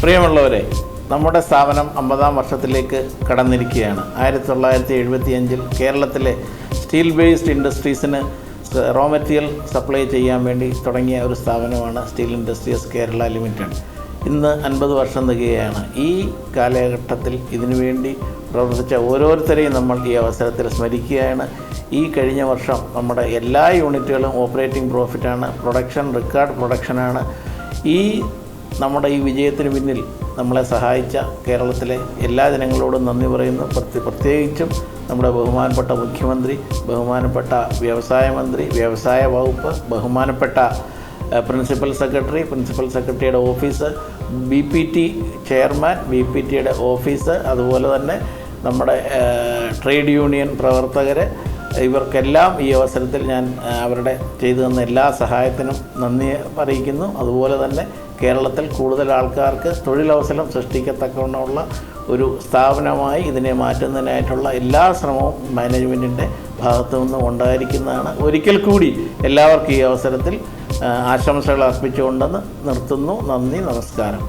പ്രിയമുള്ളവരെ, നമ്മുടെ സ്ഥാപനം 50-ാം വർഷത്തിലേക്ക് കടന്നിരിക്കുകയാണ്. 1975 കേരളത്തിലെ സ്റ്റീൽ ബേസ്ഡ് ഇൻഡസ്ട്രീസിന് റോ മെറ്റീരിയൽ സപ്ലൈ ചെയ്യാൻ വേണ്ടി തുടങ്ങിയ ഒരു സ്ഥാപനമാണ് സ്റ്റീൽ ഇൻഡസ്ട്രീസ് കേരള ലിമിറ്റഡ്. ഇന്ന് 50 വർഷം തികയാണ്. ഈ കാലഘട്ടത്തിൽ ഇതിനുവേണ്ടി പ്രവർത്തിച്ച ഓരോരുത്തരെയും നമ്മൾ ഈ അവസരത്തിൽ സ്മരിക്കുകയാണ്. ഈ കഴിഞ്ഞ വർഷം നമ്മുടെ എല്ലാ യൂണിറ്റുകളും ഓപ്പറേറ്റിംഗ് പ്രോഫിറ്റാണ്, പ്രൊഡക്ഷൻ റെക്കോർഡ് പ്രൊഡക്ഷനാണ്. നമ്മുടെ ഈ വിജയത്തിന് പിന്നിൽ നമ്മളെ സഹായിച്ച കേരളത്തിലെ എല്ലാ ജനങ്ങളോടും നന്ദി പറയുന്നു. പ്രത്യേകിച്ചും നമ്മുടെ ബഹുമാനപ്പെട്ട മുഖ്യമന്ത്രി, ബഹുമാനപ്പെട്ട വ്യവസായ മന്ത്രി, വ്യവസായ വകുപ്പ്, ബഹുമാനപ്പെട്ട പ്രിൻസിപ്പൽ സെക്രട്ടറിയുടെ ഓഫീസ്, BPT ചെയർമാൻ, BPTയുടെ ഓഫീസ്, അതുപോലെ തന്നെ നമ്മുടെ ട്രേഡ് യൂണിയൻ പ്രവർത്തകർ, ഇവർക്കെല്ലാം ഈ അവസരത്തിൽ ഞാൻ അവരുടെ ചെയ്തു തന്ന എല്ലാ സഹായത്തിനും നന്ദി അറിയിക്കുന്നു. അതുപോലെ തന്നെ കേരളത്തിൽ കൂടുതൽ ആൾക്കാർക്ക് തൊഴിലവസരം സൃഷ്ടിക്കത്തക്കവണ്ണമുള്ള ഒരു സ്ഥാപനമായി ഇതിനെ മാറ്റുന്നതിനായിട്ടുള്ള എല്ലാ ശ്രമവും മാനേജ്മെൻറ്റിൻ്റെ ഭാഗത്തു നിന്നും ഉണ്ടായിരിക്കുന്നതാണ്. ഒരിക്കൽ കൂടി എല്ലാവർക്കും ഈ അവസരത്തിൽ ആശംസകൾ അർപ്പിച്ചുകൊണ്ടെന്ന് നിർത്തുന്നു. നന്ദി, നമസ്കാരം.